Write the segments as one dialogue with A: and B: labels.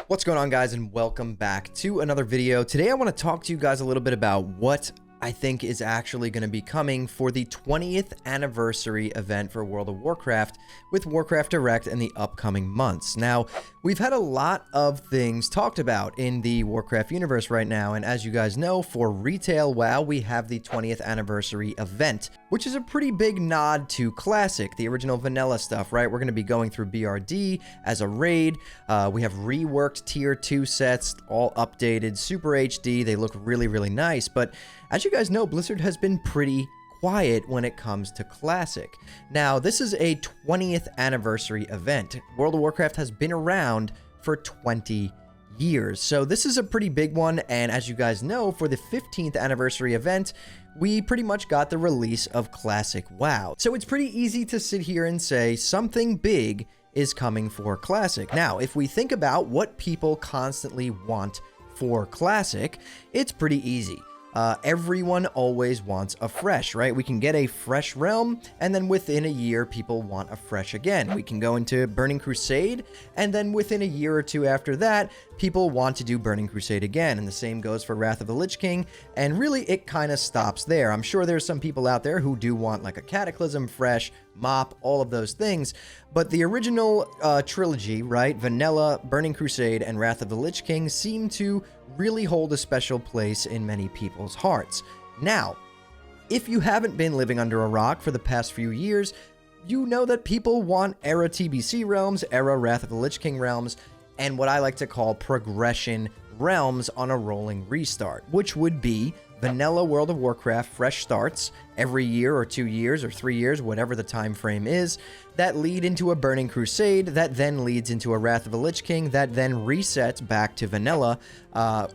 A: What's going on, guys, and welcome back to another video. Today I want to talk to you guys a little bit about what I think is actually going to be coming for the 20th anniversary event for World of Warcraft with Warcraft Direct in the upcoming months. Now, we've had a lot of things talked about in the Warcraft universe right now, and as you guys know, for retail WoW, we have the 20th anniversary event, which is a pretty big nod to Classic, the original vanilla stuff, right? We're going to be going through BRD as a raid. We have reworked Tier 2 sets, all updated, Super HD. They look really, really nice, but as you guys know, Blizzard has been pretty quiet when it comes to Classic. Now, this is a 20th anniversary event. World of Warcraft has been around for 20 years, so this is a pretty big one, and as you guys know, for the 15th anniversary event, we pretty much got the release of Classic WoW. So it's pretty easy to sit here and say something big is coming for Classic. Now, if we think about what people constantly want for Classic, it's pretty easy. Everyone always wants a fresh, right? We can get a fresh realm, and then within a year, people want a fresh again. We can go into Burning Crusade, and then within a year or two after that, people want to do Burning Crusade again, and the same goes for Wrath of the Lich King, and really, it kind of stops there. I'm sure there's some people out there who do want like a Cataclysm, fresh, mop, all of those things, but the original trilogy, right, Vanilla, Burning Crusade, and Wrath of the Lich King seem to really hold a special place in many people's hearts. Now, if you haven't been living under a rock for the past few years, you know that people want era TBC realms, era Wrath of the Lich King realms, and what I like to call progression realms on a rolling restart, which would be vanilla World of Warcraft fresh starts every year or 2 years or 3 years, whatever the time frame is, that lead into a Burning Crusade, that then leads into a Wrath of the Lich King, that then resets back to vanilla,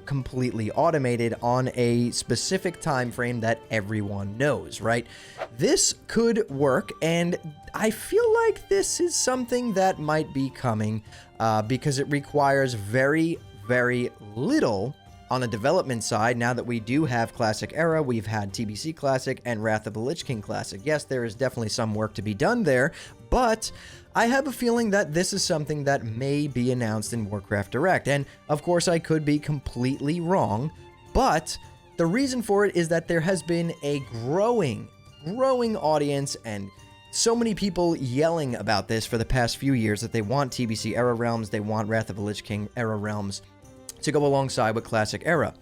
A: completely automated on a specific time frame that everyone knows, right? This could work, and I feel like this is something that might be coming because it requires very, very little on the development side. Now that we do have Classic Era, we've had TBC Classic and Wrath of the Lich King Classic. Yes, there is definitely some work to be done there, but I have a feeling that this is something that may be announced in Warcraft Direct. And of course, I could be completely wrong, but the reason for it is that there has been a growing audience and so many people yelling about this for the past few years that they want TBC Era realms, they want Wrath of the Lich King Era realms to go alongside with Classic Era.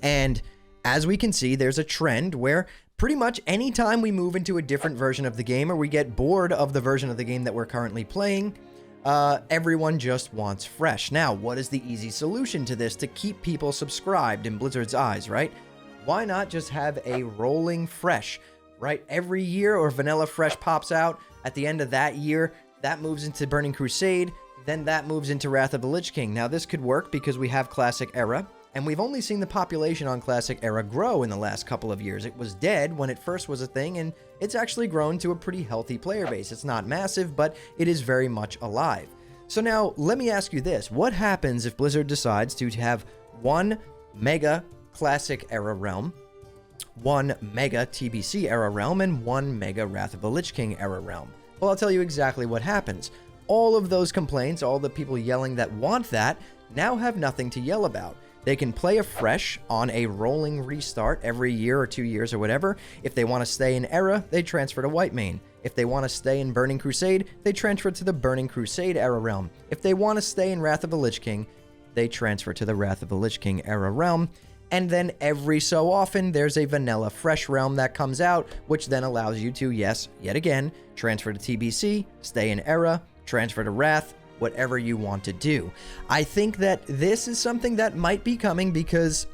A: And as we can see, there's a trend where pretty much anytime we move into a different version of the game or we get bored of the version of the game that we're currently playing, everyone just wants fresh. Now, what is the easy solution to this to keep people subscribed in Blizzard's eyes, right? Why not just have a rolling fresh, right? Every year or vanilla fresh pops out at the end of that year, that moves into Burning Crusade, then that moves into Wrath of the Lich King. Now, this could work because we have Classic Era, and we've only seen the population on Classic Era grow in the last couple of years. It was dead when it first was a thing, and it's actually grown to a pretty healthy player base. It's not massive, but it is very much alive. So now, let me ask you this. What happens if Blizzard decides to have one mega Classic Era realm, one mega TBC Era realm, and one mega Wrath of the Lich King Era realm? Well, I'll tell you exactly what happens. All of those complaints, all the people yelling that want that, now have nothing to yell about. They can play afresh on a rolling restart every year or 2 years or whatever. If they want to stay in Era, they transfer to Whitemane. If they want to stay in Burning Crusade, they transfer to the Burning Crusade Era realm. If they want to stay in Wrath of the Lich King, they transfer to the Wrath of the Lich King Era realm. And then every so often, there's a vanilla fresh realm that comes out, which then allows you to, yes, yet again, transfer to TBC, stay in Era, transfer to Wrath, whatever you want to do. I think that this is something that might be coming because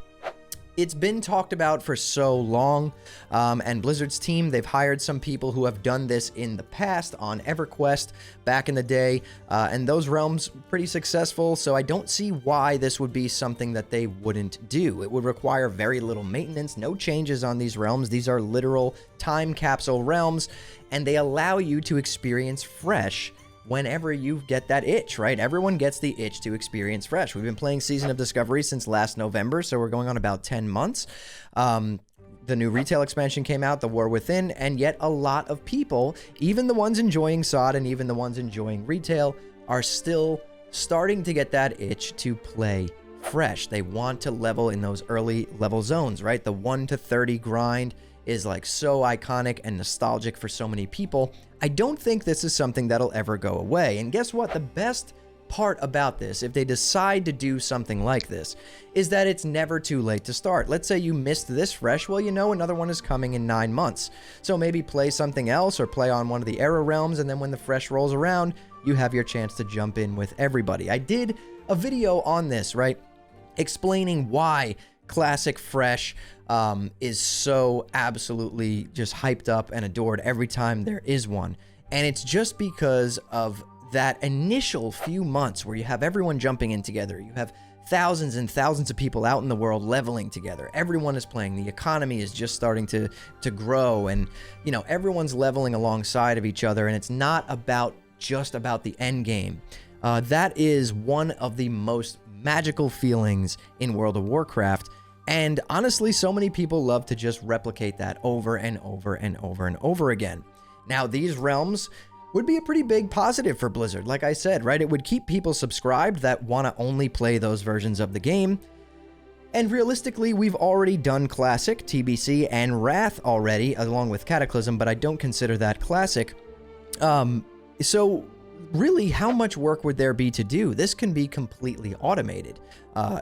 A: it's been talked about for so long, and Blizzard's team, they've hired some people who have done this in the past on EverQuest back in the day, and those realms pretty successful, so I don't see why this would be something that they wouldn't do. It would require very little maintenance, no changes on these realms. These are literal time capsule realms, and they allow you to experience fresh whenever you get that itch, right? Everyone gets the itch to experience fresh. We've been playing Season of Discovery since last November, so we're going on about 10 months. The new retail expansion came out, The War Within, and yet a lot of people, even the ones enjoying SOD and even the ones enjoying retail, are still starting to get that itch to play fresh. They want to level in those early level zones, right? The 1 to 30 grind is like so iconic and nostalgic for so many people. I don't think this is something that'll ever go away. And guess what? The best part about this, if they decide to do something like this, is that it's never too late to start. Let's say you missed this fresh, well, you know another one is coming in 9 months. So maybe play something else or play on one of the era realms, and then when the fresh rolls around, you have your chance to jump in with everybody. I did a video on this, right? Explaining why Classic Fresh is so absolutely just hyped up and adored every time there is one. And it's just because of that initial few months where you have everyone jumping in together. You have thousands and thousands of people out in the world leveling together. Everyone is playing. The economy is just starting to grow, and you know, everyone's leveling alongside of each other, and it's not just about the end game. That is one of the most magical feelings in World of Warcraft. And honestly, so many people love to just replicate that over and over and over and over again. Now, these realms would be a pretty big positive for Blizzard. Like I said, right? It would keep people subscribed that want to only play those versions of the game. And realistically, we've already done Classic, TBC, and Wrath already, along with Cataclysm, but I don't consider that Classic. So really, how much work would there be to do? This can be completely automated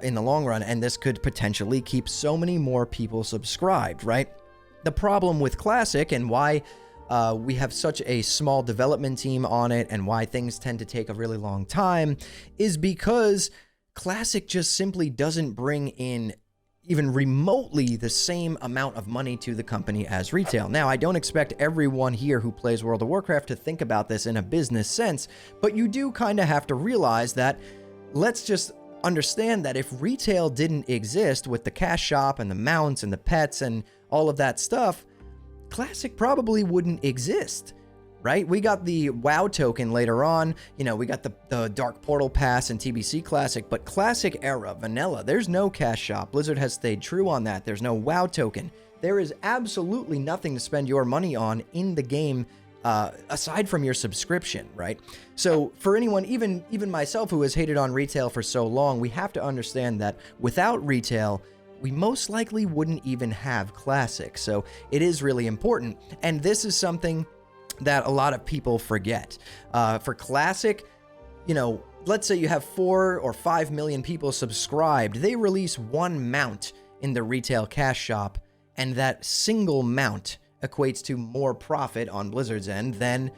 A: in the long run, and this could potentially keep so many more people subscribed, right? The problem with Classic and why we have such a small development team on it and why things tend to take a really long time is because Classic just simply doesn't bring in even remotely the same amount of money to the company as retail. Now, I don't expect everyone here who plays World of Warcraft to think about this in a business sense, but you do kind of have to realize that let's just understand that if retail didn't exist with the cash shop and the mounts and the pets and all of that stuff, Classic probably wouldn't exist, right? We got the WoW token later on, you know, we got the Dark Portal Pass and TBC Classic, but Classic era, vanilla, there's no cash shop. Blizzard has stayed true on that. There's no WoW token. There is absolutely nothing to spend your money on in the game aside from your subscription, right? So for anyone, even myself who has hated on retail for so long, we have to understand that without retail, we most likely wouldn't even have Classic. So it is really important. And this is something that a lot of people forget. For Classic, you know, let's say you have 4 or 5 million people subscribed. They release one mount in the retail cash shop, and that single mount equates to more profit on Blizzard's end than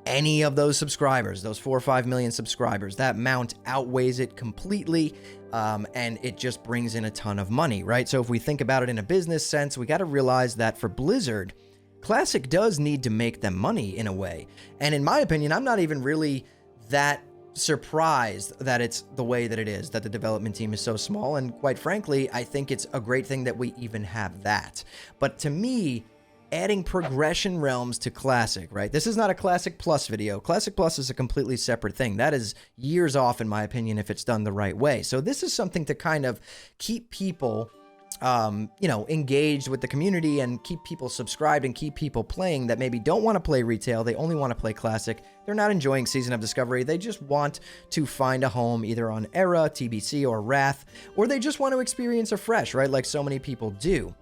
A: any of those subscribers, those 4 or 5 million subscribers. That mount outweighs it completely, and it just brings in a ton of money, right? So if we think about it in a business sense, we got to realize that for Blizzard, Classic does need to make them money in a way. And in my opinion, I'm not even really that surprised that it's the way that it is, that the development team is so small. And quite frankly, I think it's a great thing that we even have that. But to me, adding progression realms to Classic, right? This is not a Classic Plus video. Classic Plus is a completely separate thing. That is years off, in my opinion, if it's done the right way. So this is something to kind of keep people, you know, engaged with the community and keep people subscribed and keep people playing that maybe don't want to play retail. They only want to play Classic. They're not enjoying Season of Discovery. They just want to find a home either on Era, TBC, or Wrath, or they just want to experience a fresh, right? Like so many people do.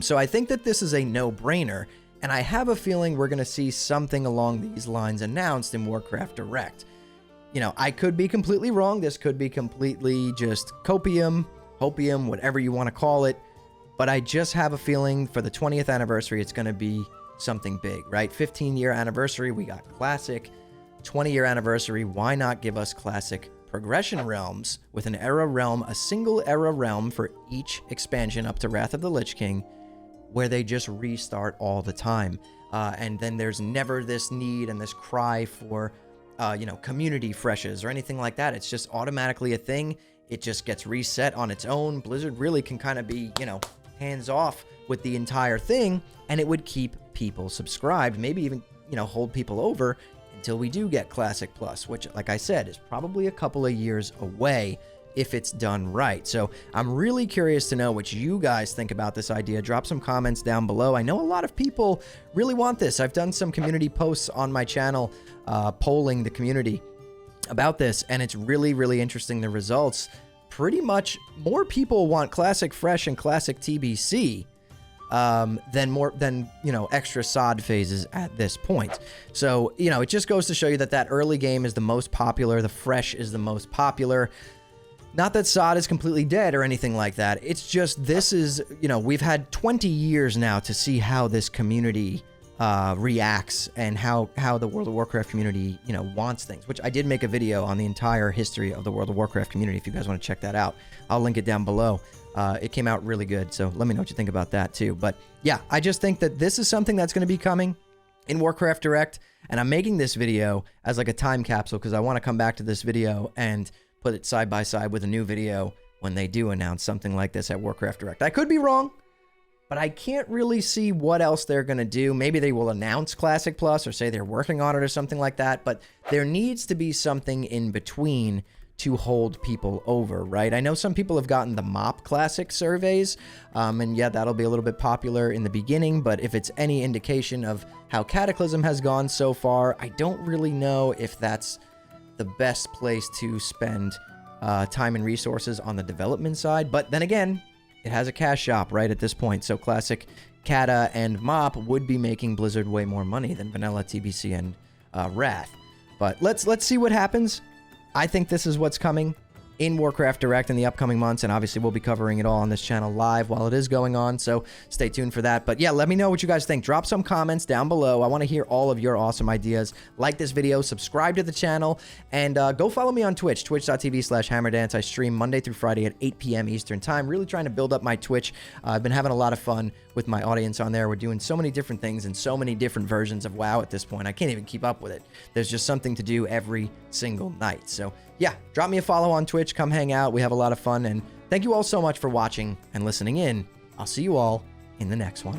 A: So I think that this is a no-brainer, and I have a feeling we're going to see something along these lines announced in Warcraft Direct. You know, I could be completely wrong. This could be completely just copium, hopium, whatever you want to call it, but I just have a feeling for the 20th anniversary, it's going to be something big, right? 15-year anniversary, we got Classic. 20-year anniversary, why not give us Classic progression realms with an era realm, a single era realm for each expansion up to Wrath of the Lich King, where they just restart all the time. And then there's never this need and this cry for, you know, community freshes or anything like that. It's just automatically a thing. It just gets reset on its own. Blizzard really can kind of be, you know, hands off with the entire thing, and it would keep people subscribed, maybe even, you know, hold people over until we do get Classic Plus, which, like I said, is probably a couple of years away if it's done right. So I'm really curious to know what you guys think about this idea. Drop some comments down below. I know a lot of people really want this. I've done some community posts on my channel polling the community about this, and it's really, really interesting. The results, pretty much more people want Classic Fresh and Classic TBC than you know, extra sod phases at this point. So, you know, it just goes to show you that that early game is the most popular. The Fresh is the most popular. Not that sod is completely dead or anything like that. It's just, this is, you know, we've had 20 years now to see how this community reacts and how the World of Warcraft community, you know, wants things, which I did make a video on the entire history of the World of Warcraft community. If you guys want to check that out, I'll link it down below. It came out really good, so let me know what you think about that too. But yeah, I just think that this is something that's going to be coming in Warcraft Direct, and I'm making this video as like a time capsule because I want to come back to this video and put it side by side with a new video when they do announce something like this at Warcraft Direct. I could be wrong, but I can't really see what else they're going to do. Maybe they will announce Classic Plus or say they're working on it or something like that, but there needs to be something in between to hold people over, right? I know some people have gotten the MOP Classic surveys, and yeah, that'll be a little bit popular in the beginning, but if it's any indication of how Cataclysm has gone so far, I don't really know if that's the best place to spend time and resources on the development side. But then again, it has a cash shop right at this point, so Classic Cata and MOP would be making Blizzard way more money than Vanilla, TBC, and Wrath. But let's see what happens. I think this is what's coming in Warcraft Direct in the upcoming months, and obviously we'll be covering it all on this channel live while it is going on, so stay tuned for that. But yeah, let me know what you guys think. Drop some comments down below. I want to hear all of your awesome ideas. Like this video, subscribe to the channel, and go follow me on Twitch, twitch.tv/hammerdance. I stream Monday through Friday at 8 p.m. Eastern Time, really trying to build up my Twitch. I've been having a lot of fun with my audience on there. We're doing so many different things and so many different versions of WoW at this point. I can't even keep up with it. There's just something to do every single night. So yeah, drop me a follow on Twitch. Come hang out. We have a lot of fun. And thank you all so much for watching and listening in. I'll see you all in the next one.